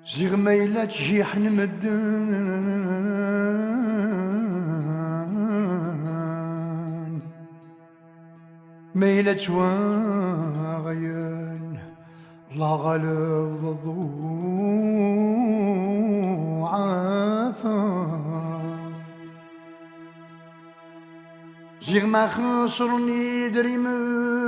زيغ ميلة تجيح نمدن ميلة تواغيان لا غالب ضو عافا زيغ ما خسرني دريمن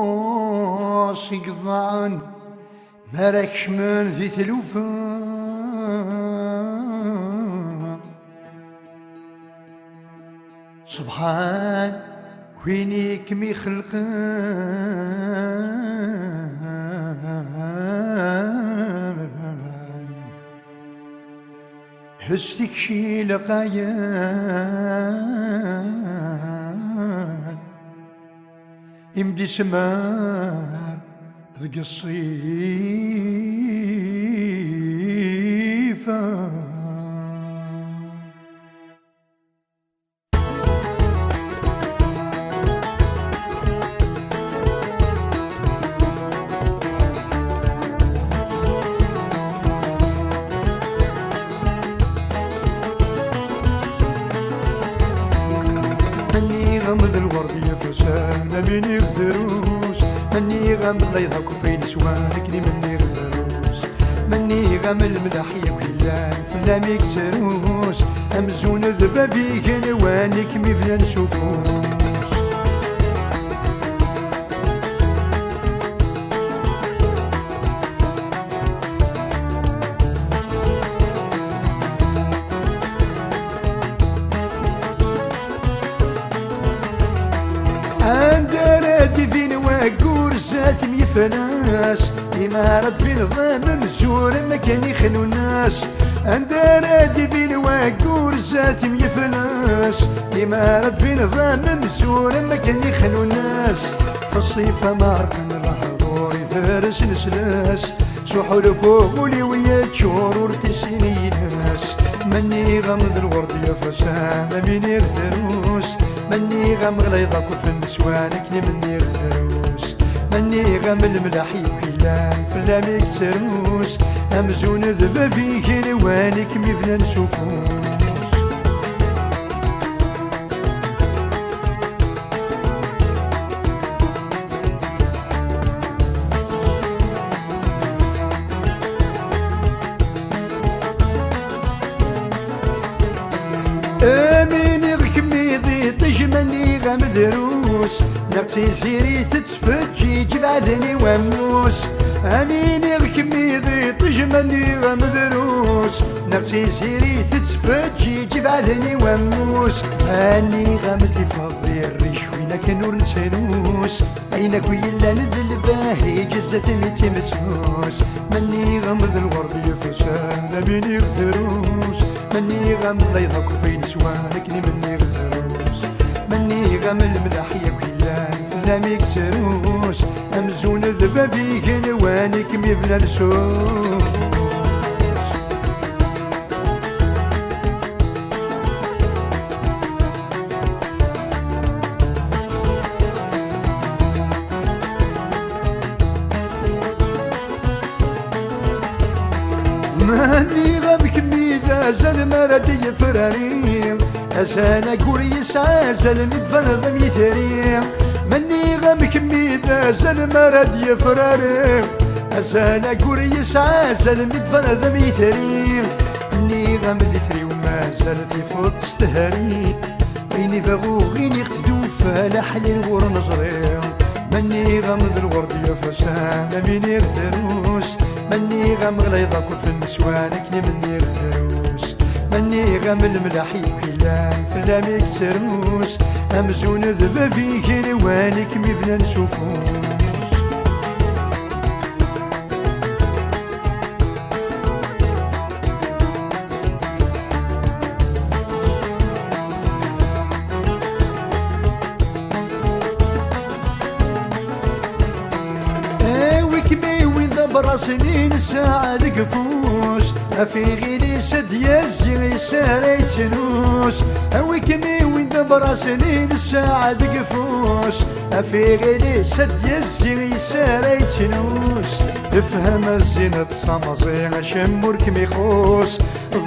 عطاسي قضان مالكش من في ثلوفا سبحان وينيك مي خلقان هستك شي لقايان يمدي سمار ذق الصيفة مني غمض الورد يا فسانة من يغذروس مني غمض لا يضحكوا في نسوانك مني غذروس مني غمض الملاح يا كلان فلا ميكسروس أمزون ذبا فيك نوانك مفلا نشوفوس عندنا فين واقور زات ميفناس إمارة فين ضام مزور مكان يخلو الناس عندنا فين واقور زات ميفناس إمارة فين ضام مزور مكان يخلو الناس فالصيفة مارقن الحضور يفارس نسلاس سحول فوق ولي ويا شهور تسيني ناس مني غمض الورد يا فسانة من يغثروس مني غم غليظك في النسوانك مني غثروس مني غم الملاحي كلان فلا ميكتروس أمزون ذبا فيك نوانك مفلا نشوفوس آمين يغكمي ذي تجمني غم دروس نغتي زيري تتفجي جبعذني وموس آمين يغكمي ذي تجمني غم دروس نغتي زيري تتفجي جبعذني وموس أني غمتي فضي الريش وينك نور نسلوس أينك ويلا ندل باهي جزة ميتي مسوس مني غمض الورد يفسان من يغفروس مني غم ضيضك في نسوانك مني غفروس مني غم الملاحية كلان فلا ميكسروس أمزون ذبا فيك نوانك مفلا نسوس ماني غبك ميدا زل مرد يفراري أسانا كوري سازل مدفن ضم يثري ماني غبك ميدا زل مرد يفراري أسانا كوري سازل مدفن ضم يثري مني غم الثري وما زال تفوت تستهري غيني فغو غيني خذوف لحن غور نظري مني غمض الورد يا فسانة من يغثروس مني غم غليظك في النسوانك مني غثروس مني غم الملاحي كلان فلا ميكتروس أمزون ذبا فيك نوانك مفلا نشوفوس براسني ساعة قفوس في غيري سد يزي ساريت نوس فوس أويكني وين دبر سنين الساعة دقفوس أفيغيني سد يزي ساري تنوس افهم الزينة صمزي شمورك ميخوس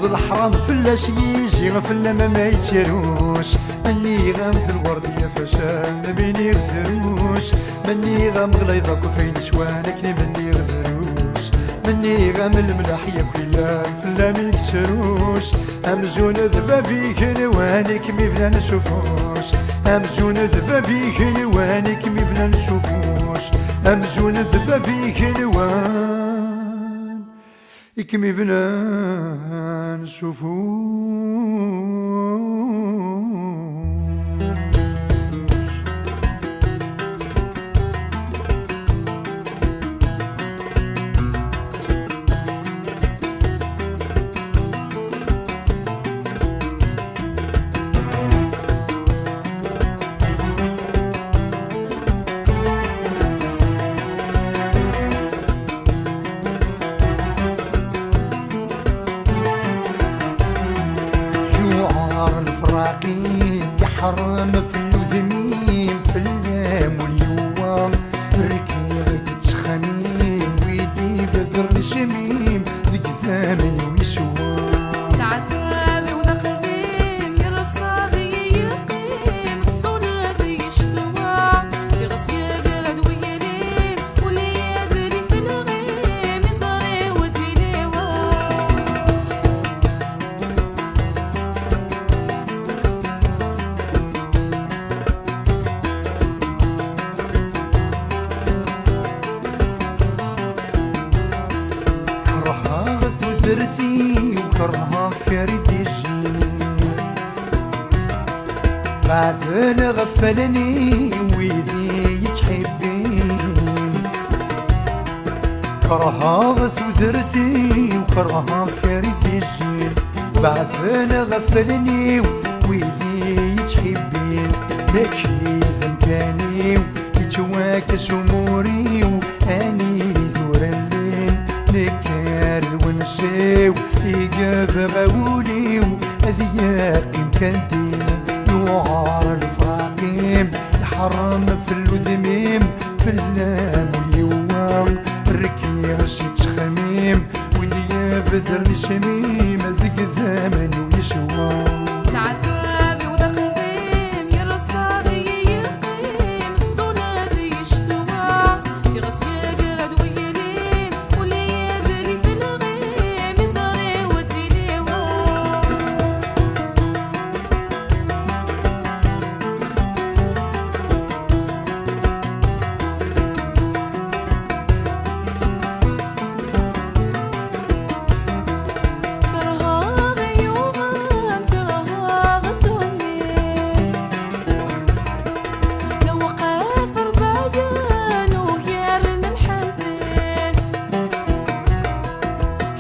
ظل حرام فلاس يزي فلا ما يتروس مني غامت الوردية فسان بيني غثروس مني غام غليظك وفين سوانك مني غثروس مني غام الملاح ياكل فلا ميكتروس أمزون ذبا فيك نوانك ميفلان سفوس أمزون ذبا فيك نوانك ميفلان سفوس أمزون ذبا فيك نوان إكمي فلان سفوس. يحرم في الذميم في اللام واليوم ركيغ تسخميم ويدي بدر الشميم ذيك ثامن ويسوام تعذب وذقديم يرصادي يقيم طولادي يشتوى في غصي قرد ويليم واللي يدري في الغيم يزري وتليوى درثي وكرها فريد الجيل بعثنا غفلني ويذي يتحبين كرها غث ودرثي وكرها فريد الجيل بعثنا غفلني ويذي يتحبين لكي ذنكاني يتواكس أموري وأني ذور الليل نكار ونسيو يقف غولي وأذياق مكندين يوعر الفراقيم يحرم في الوذميم في اللام واليوم الركيغ سيتخميم وديا بدر الشميم ذيك ثامن ويسوام تعذب وذقديم يرصادي يقيم طولادي يشتوى في غصي قرد ويليم واللي يدري في الغيم يزري وتليوى كرها غيوغان كرها غدوني لو وقف رزاقان وغيرنا الحنتيت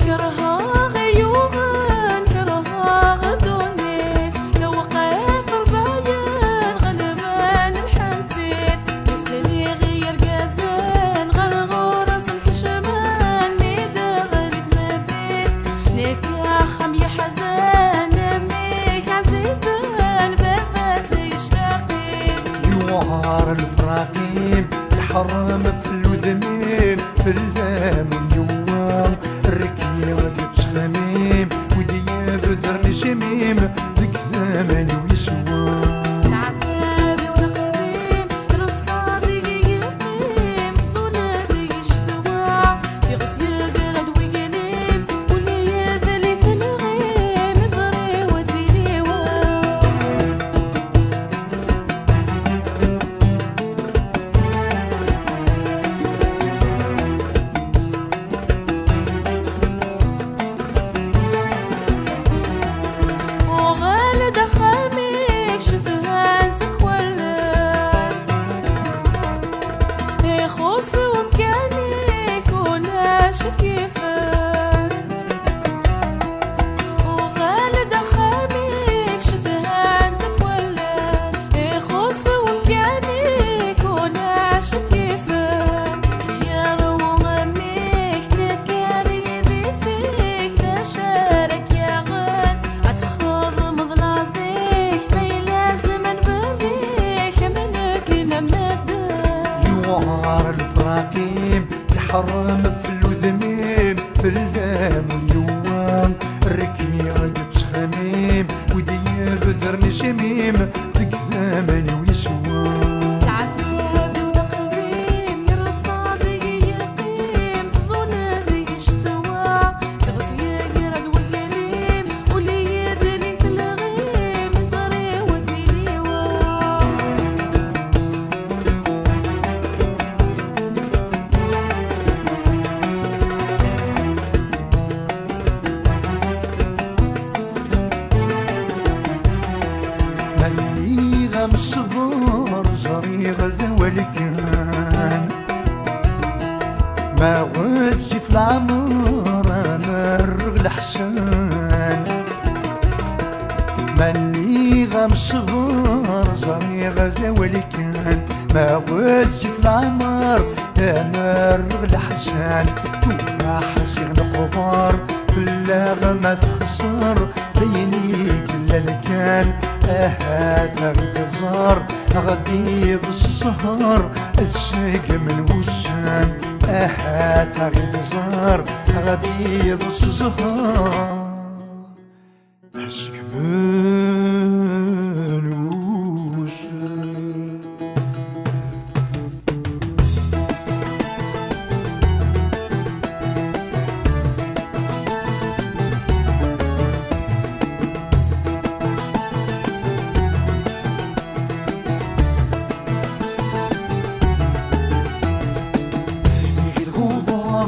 كرها غيوغان كرها غدوني لو وقف رزاقان غلبان الحنتيت يسلي غير قازان غرغورس الكشمان ميدا غلت مديت نكاح خم يا حزان ميك عزيزان بفاس يشتاقين يوعر الفراقيم يحرم في الوذميم في اللام واليوم الركيغ تسخميم وديا بدر نشميم ذيك ثامن ويسوام تعذب وذقديم رصادي يقيم طولادي يشتوى في غصي قرد ويليم واللي يذلي في الغيم يزري وتليوى غرام في الوذميم في اللام واليوم الركي غد تخميم ودي بدر نشميم دك ثماني ويسوى غام الصبر زريغ ذوالكان ما غدش في العمر مرغ الحسان ماني غام الصبر زريغ ذوالكان ما غدش في العمر مرغ الحسان ثم حسين القبار في اللغة ما تخسر بيني كل الكان غادي الزهر غادي السهر الشيق من وشان غادي الزهر غادي الزهر الشيق من وشان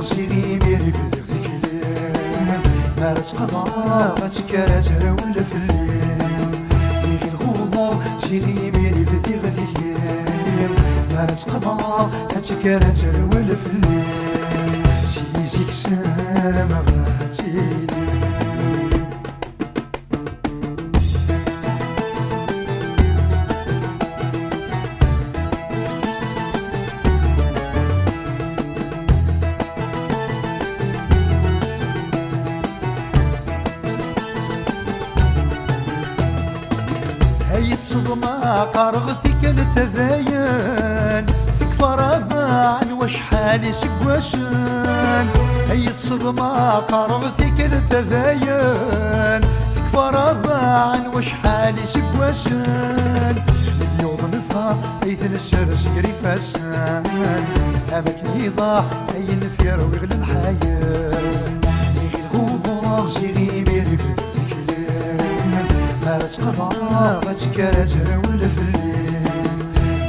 سيدي ميري بذيك الكلام ما تقضى غتكرات رول في الليل ليك الغوضة سيدي ميري بذيك الكلام ما تقضى غتكرات رول في الليل سيزيك سامة غاتيلي صدمة قرغتي كانت ذايان تكفى رباعا وشحال سقواشان هي صدمة قرغتي كانت ذايان تكفى رباعا وشحال سقواشان اليوم نفها ايث السرس قريفاسان امك نيضاح اي نفير ويغلى الحياة يغي الغوضة سيغي ميري ما تقضى غتكرات رول في الليل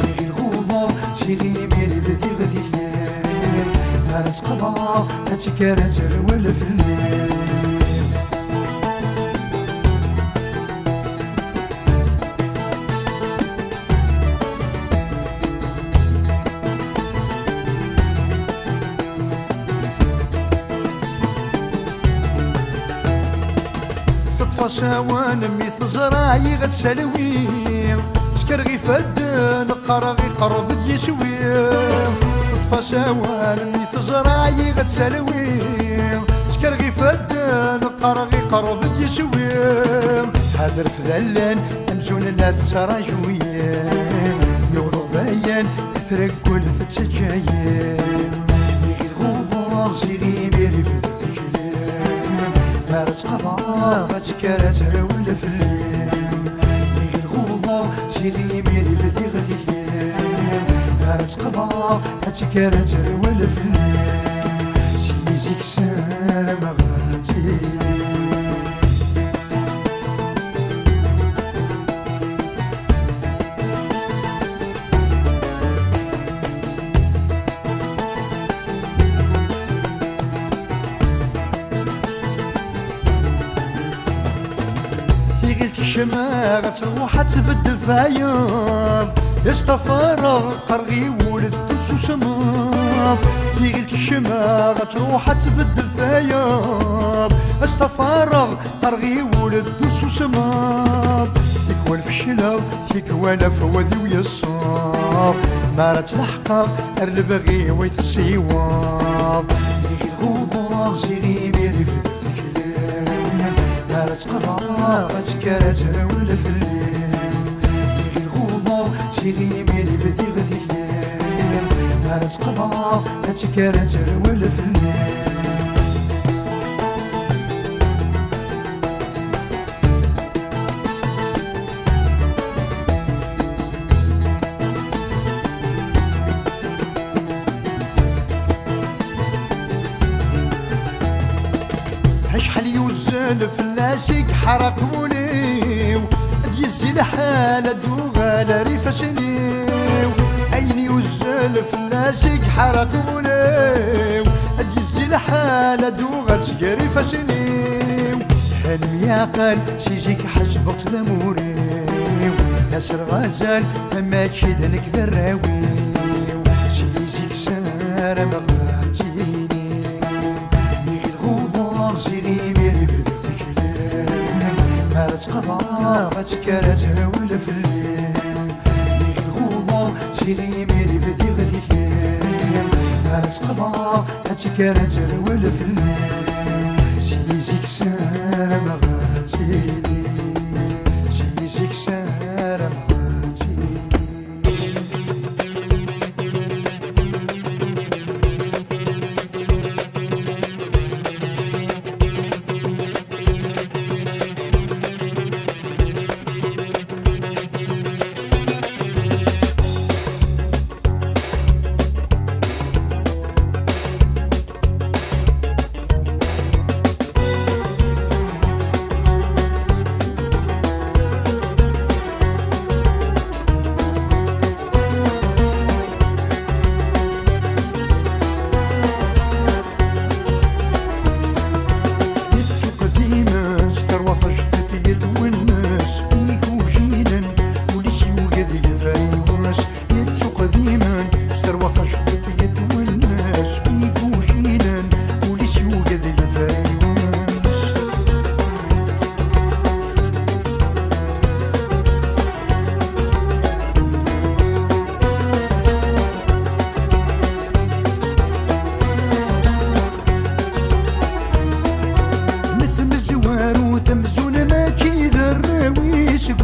يغي الغوضة شيغي ميري بذي غذيان ما تقضى غتكرات رول في الليل صوان ميث زراعي غتسالوي شكر غي فدان قرغي قرب يسوي صدفة سوان ميث زراعي غتسالوي شكر غي فدان قرغي قرب يسوي حاضر في ذلان امزون لا تسراجوي نوضو باين تركول في تسجايين يغي الغوضة سيغي ميري بذيك ما تقضى غتكرات رول في الليل يغي الغوضة شيغي ميري بدي غذيان ما تقضى غتكرات رول في الليل سيزيك سامة غاتيلي الشما غتروح تبدل فايض يستفرغ قرغي ولد وسماض في غير الشما غتروح تبدل فايض يستفرغ قرغي ولد وسماض فيك والفشلة فيك وانا فوذي ويصاب ما راه تلحقا البغي ويت السيواب يغي الغوضة سيغي ميري ما تقضى غتكرات رول في الليل يغي الغوضة شيغي ميري بدي غذيان ما تقضى تكرجر والفنان. شحال يوزن فلاشك حرق وليو ديزي الحالة دوغال ريفاشنيو. أين يوزن فلاشك حرق وليو ديزي الحالة دوغال سكري فاشنيو. حلم ياقل شيجيك حسبك ذموريو ناسر غزال أما تشيد هنك ذراويو. شيجيك سارة مغاتيني صيغي ميري بدك كلام ما تقضى غتكرا ولا في الليل. ليك الغوضة صيغي ميري بدك كلام ما تقضى غتكرا ولا في الليل. سيزيك سارة ما غاتيلي سيزيك سارة ما غاتيلي.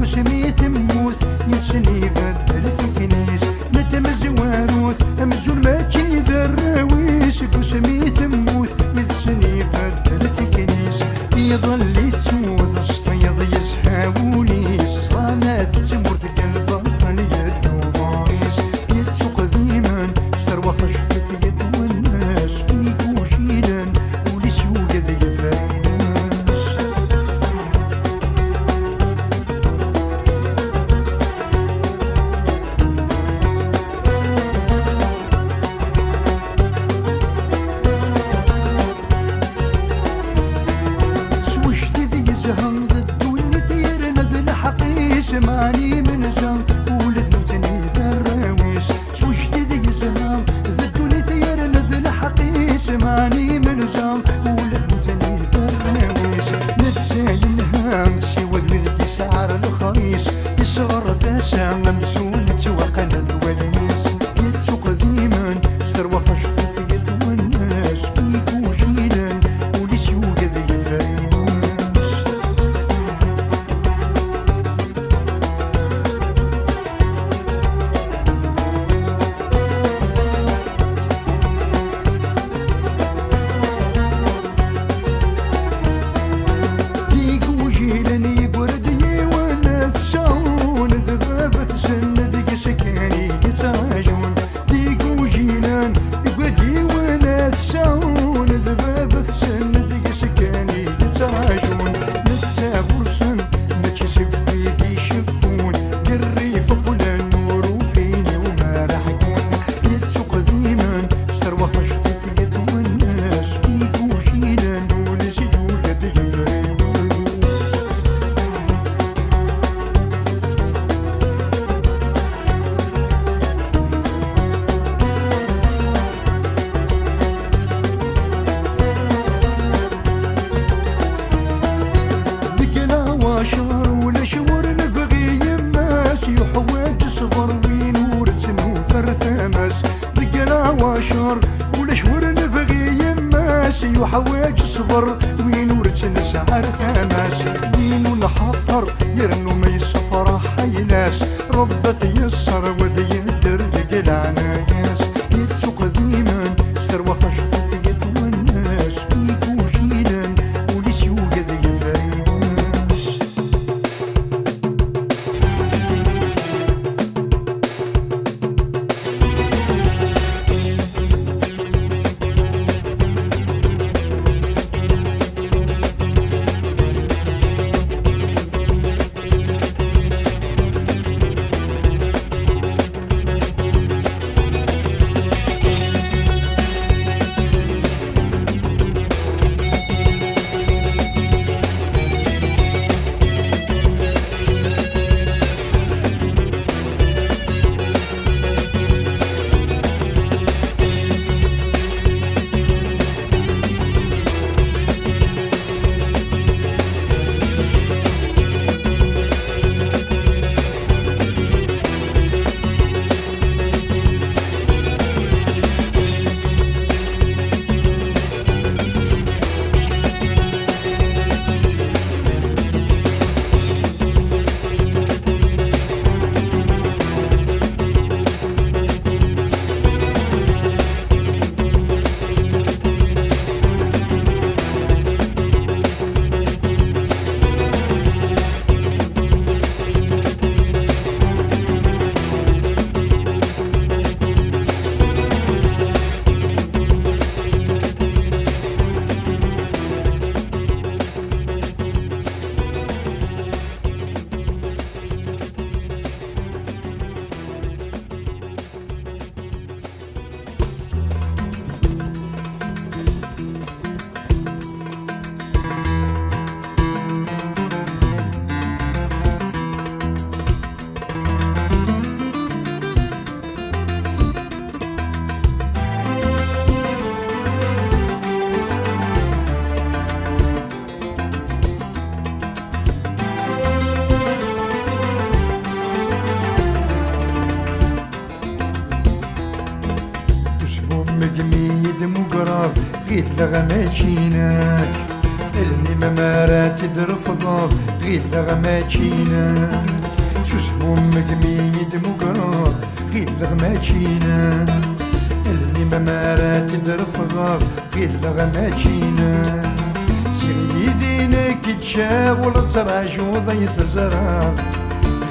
وسمي ثموت يسني بدلت الكنيس نتمز واروث امزون ما كيذا الراويس وسمي ثموت يسني بدلت الكنيس يظل يتسوث الصيد يزحاوليس صامات تمر في البطن يدو ضايس يتسوق ذيما ستروى فشخت يد والناس فيك وشيلا ولسوق ذي فايناس. سمعني من زم ولد نوتني ذراويس سوش ذي زهام ذدوني ثير نذل حقي سمعني من زم ولد نوتني ذراويس نتسايل الهام سوى ذي سعر الخريس يصغر ذا ساعة ممزون توقنا الولميس يتسوق ذيما ستروى فشخت يد والناس فيك وجيلا ولسيوق ذي فايناس. يقردني وانا تسعون ذبابة سنة غير لغماكيناك اللي ما مرات ترفضك غير لغماكيناك شو اسمهم مقميد مقرار غير لغماكيناك اللي ما مرات ترفضك غير لغماكيناك سيدينك تشاول تراجو ضيف زرار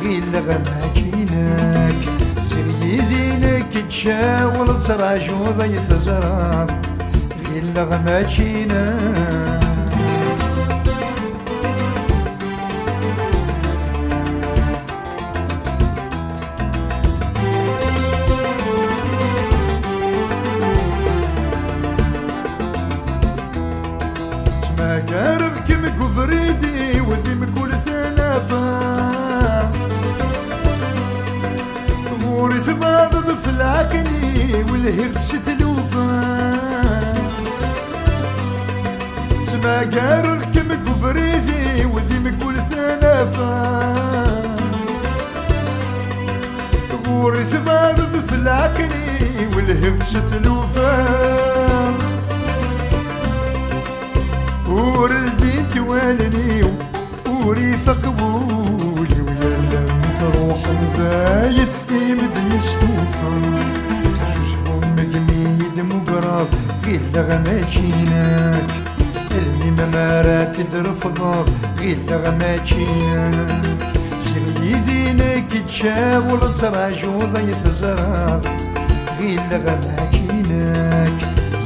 غير لغماكيناك سيدينك تشاول تراجو ضيف زرار غير لغماكيناك قارب كم كفريدي وذي مكول ثلاثة غوري بعض في العقلي والهيغ ستلوفا تما قارب كم كفريدي وذي مكول ثلاثة غوري بعض في العقلي والهيغ ستلوفا ور البيت والني وريف قبولي ويا لم تروح البايد يمد يستوفى شوشبهم مقميد مقراب غير لغماكيناك اللي ما مرات ترفضك غير لغماكيناك سيدينك تشاول تراجو ضيف زرار غير لغماكيناك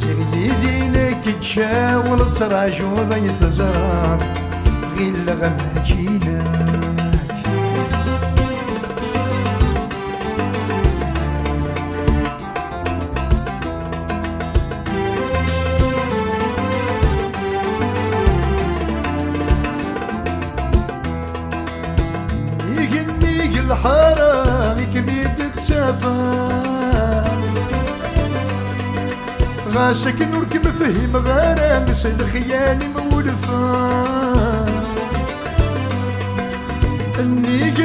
سيدينك تشاول تراجو ضيف زرار غير لغماكيناك يقنيق الحرام كميد تشافى غاشك نورك مفهم غارة مثل خيالي مولفة النيق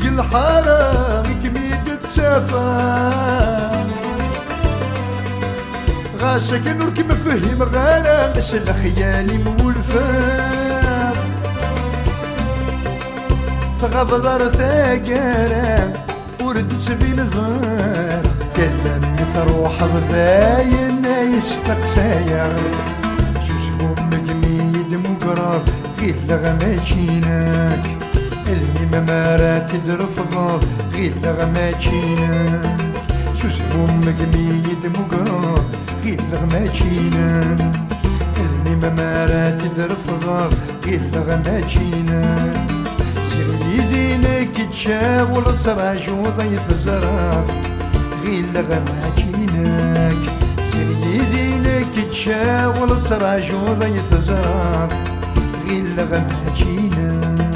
الحرام كميد تشافى غاشك نورك مفهم غارة مثل خيالي مولفة ثغب دار ثاقارة وردت بين ظهر كلمني تروح بذاين يستقسايا شوشبهم مقميد مقراب غير لغماكيناك اللي ما مرات ترفضك غير لغماكيناك شوشبهم مقميد مقراب غير لغماكيناك اللي ما مرات ترفضك غير لغماكيناك سيدينك تشاول تراجو ضيف زرار غير لغماكيناك سيدينك تشاول تراجو ضيف زرار غير لغماكيناك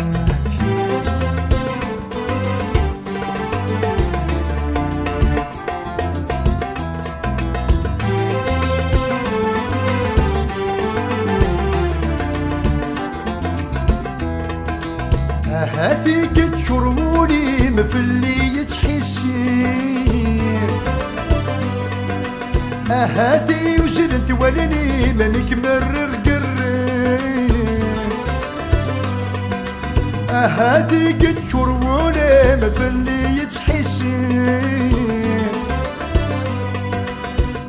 هاتي قد شرموني مفلي يتحسين هاتي وجنت ولني مانك مرر قريب هاتي قد شرموني مفلي يتحسين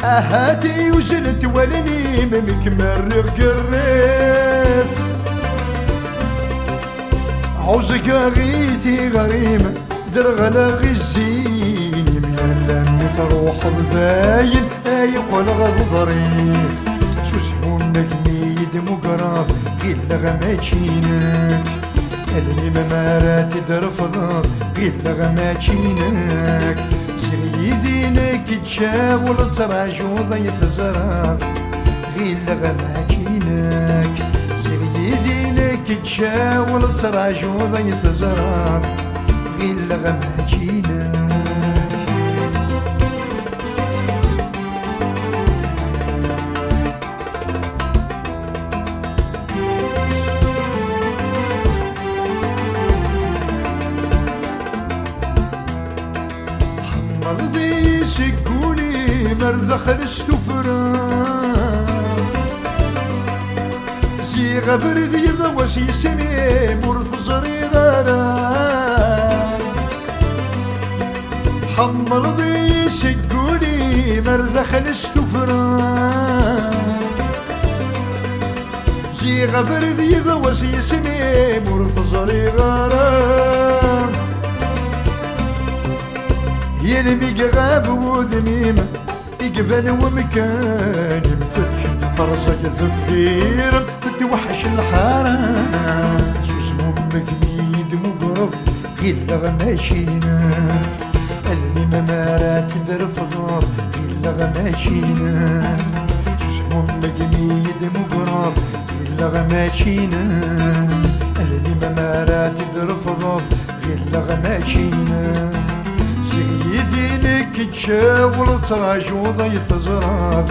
هاتي وجنت ولني مانك مرر قريب عوزك غيثي غريمة درغنا غزيني من لم تروح بذاين يقول غض ظريف شو اسمهم مقميد مقراف غير لغماكيناك اللي ما مرات ترفضك غير لغماكيناك سيدينك تشاول تراجو ضيف زرار غير لغماكيناك سيدينك تشاول تراجو ضيف زرار غير لغماكيناك حمل ذي سكولي مرذخ السفران جي غفر ذي ضوش يسمي مرث زري غرام حمل ذي يسقوني مرذخ الاستفرام جي غفر ذي ضوش يسمي مرث زري غرام يلمي غاب وذميم يقبل ومكان مفتشد فرزة ثفير تتوحش الحارة شو اسمه مقميد مقرف غير غماشينا اللي ممارات درف ضار غير غماشينا شو اسمه مقميد مقرف غير غماشينا اللي ممارات درف ضار غير غماشينا سيدينك تشاول تراجو ضيف زرار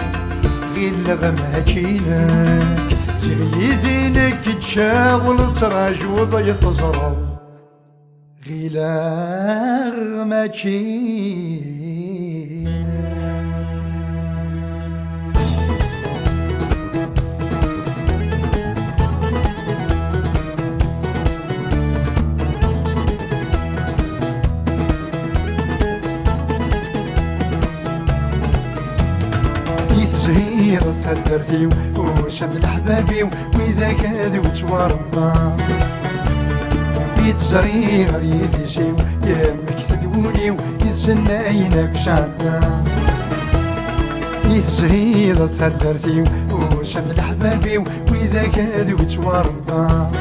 غير لغماكينك سيدينك تشاول تراجو ضيف زرار غير لغماكينك زهير تهدرتي وشد الحبابي وإذا كاد وتورطا بيت زريغ يدي شيو يامك تدوني ويتسناينك شعدا بيت زهير تهدرتي وشد الحبابي وإذا كاد وتورطا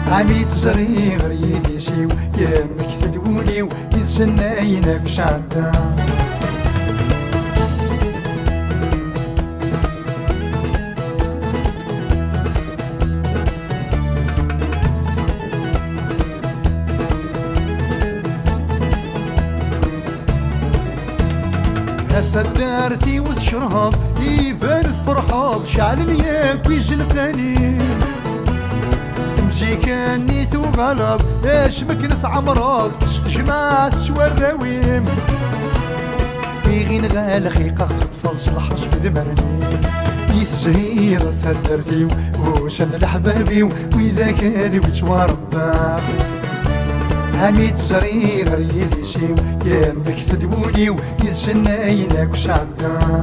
عميت زريغ يدي شيو يامك تدوني ويتسناينك شعدا دارتي وتشرهض يبان فرحاض شعل الياك ويزلقاني مزيكاني تو غلط اش مكنت عمراض استجمعت سوى الراويم بيغين غال خيقة تفضل الحرش في دمرني يتزهير تهدرتي وشن الحبابي وإذا كادي وتوربا عميت زريغ يدي سيو يامك تدوني ويتسناينك وسعدا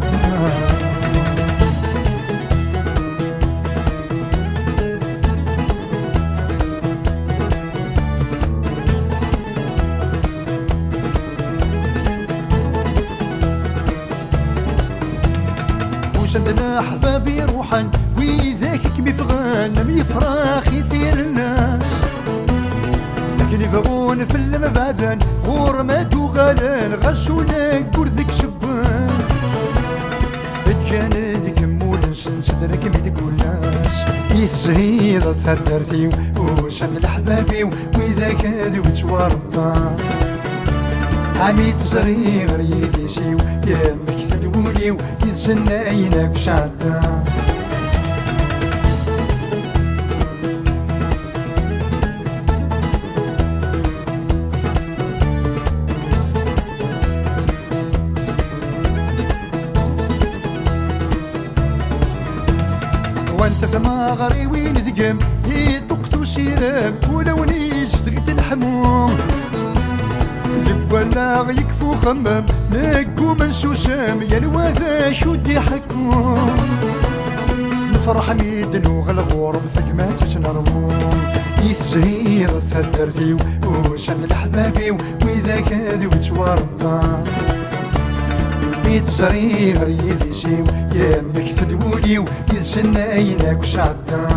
وسندنا احبابي روحا وذاك كميفغان يفراخ يثير الناس لكن يفغون في المبادن غورمات وغلال غسولك ورذك شبان الجانب كمول نسن صدرك ميتقول ناس يتزهيض تهدرتي وشن الحبابي وإذا كاد وتوربا عميت زريغ يدي سيو يامك تدوني ويتسناينك شعدا وانت فما غري وين ذقم هي طقت وسيرام ولو نيستغت الحموم ذبنا يكفو خمام نقو منسوسام يا الواذا شودي حكوم نفرح ميدن وغلغور بثقمات تنرموم يتزهير تهدرتي وشن الحبابي وإذا كاد وتوربا بيت زريغ يدي سيو يامك تدولي ويتسناينك وسعدا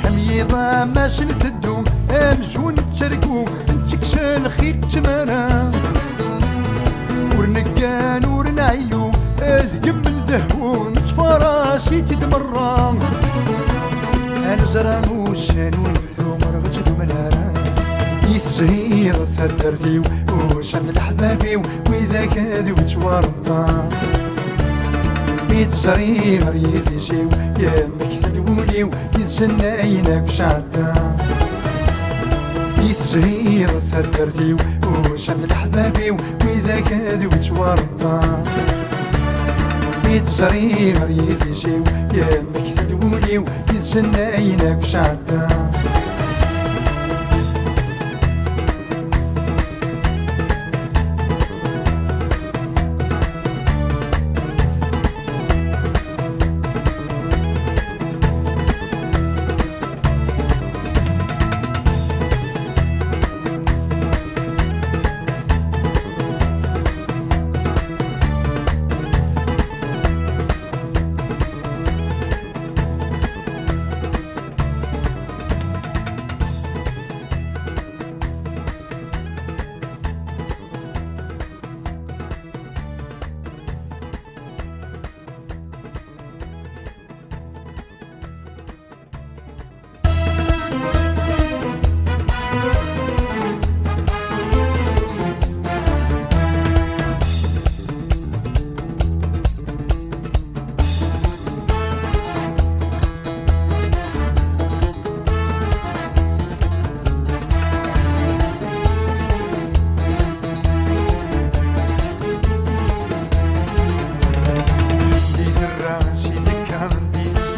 حميضة ما سنثدو امزون تشاركو نتكسل خير تمانا ورنقان ورنعيو اذيم الذهو نتفراسي تدمران انا زراموسان ونبثو مرغجد ملاران يتزهير تهدرتي وشن الحبابي وإذا كاد وتوربا يتزري غير يديسيو يا مكتب وليو يتسناينك بشعدا يتزهير ثدرتيو وشد الحبابيو وإذا كادو يتورطا يتزري غير يديسيو يا مكتب وليو يتسناينك بشعدا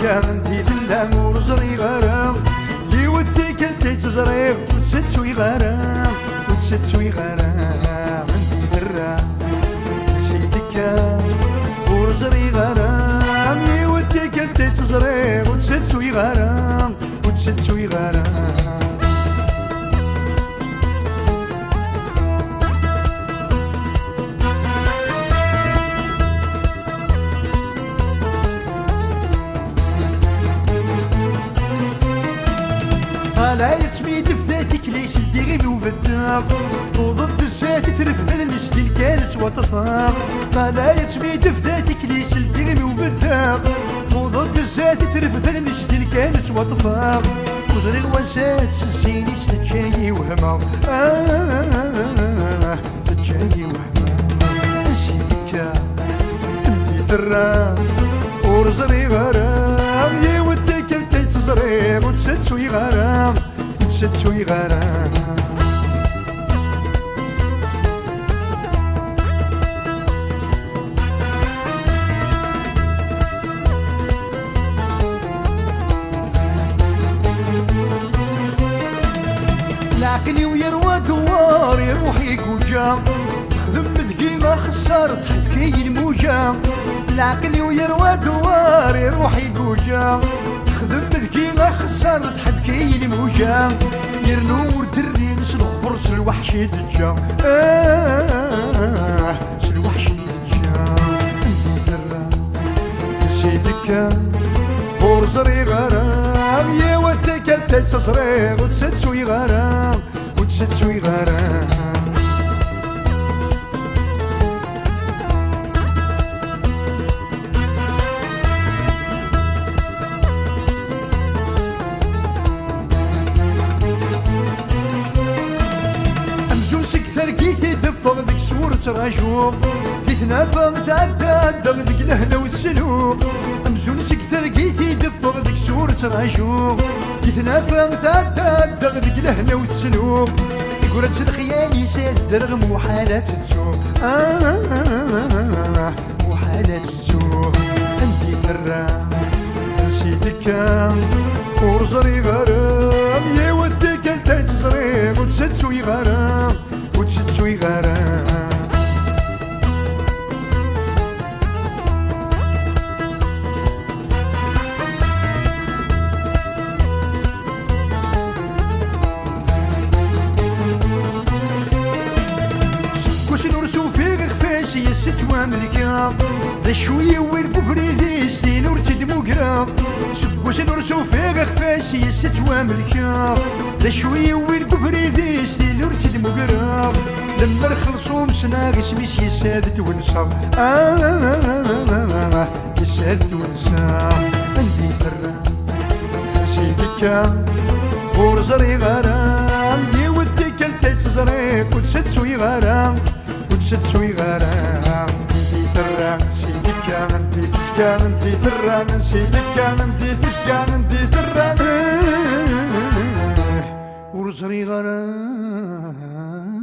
كامنتي للامور زري غرام يودي كنتي تزريغ وتسوي غرام وتسوي غرام انتي درا سيدك ورزري غرام يودي كنتي تزريغ وتسوي غرام وتسوي غرام لا يتميد فذاتك ليش الدغيب وفداق وضد الزات ترفد النسدين كانت وطفاق لا يتميد فذاتك ليش الدغيب وفداق وضد الزات ترفد النسدين كانت وطفاق وزري الوسات سزيني ستجاي وهما ستجاي وهما نسيتك انتي ثرا ورزري غرام يوديك انتي تزريغ وتسوي غرام وتسوي غرام العقلي ويروى دوار يروح يقوجا تخدم ذكي ما خسرت حكي الموجا العقلي ويروى دوار يروح يقوجا تخدم ذكي ما خسرت حبكي الموجا يرنور دري سلخبر سلوحش دجا سلوحش دجا انتي درا سيدك ورزري غرام يا ودك انت تصريغ وتسوي غرام وتسوي غرام ترقيتي دفغ ذيك صورة راجوق في ثنافة متعدى دغ ذيك الهنا والسلوق أمزونسك ترقيتي دفغ ذيك صورة راجوق في ثنافة متعدى دغ ذيك الهنا والسلوق يقولت الخيال يسال درغ محالات تسوق محالات تسوق انتي فرام سيدك ورزري غرام يوديك انت تزريغ وتسوي غرام وتسوي غرام سكوش نرسو في غفاش يا ستوى ملكا ذا شوية والبكري ذي ستين ورتد مقرا سكوش نرسو في غفاش يا ستوى ملكا ذا شوية والبكري ذي ستين ورتد مقرا لما نخلصو مسنا غسميس يسادت ونسا يسادت ونسا عندي فرا سيدك ورزري غرام يوديك انت تزريق وتسوي غرام وتسوي غرام عندي فرا سيدك كان دي تسكان دي تران نسيلك كان دي تسكان دي تران ورزري غرام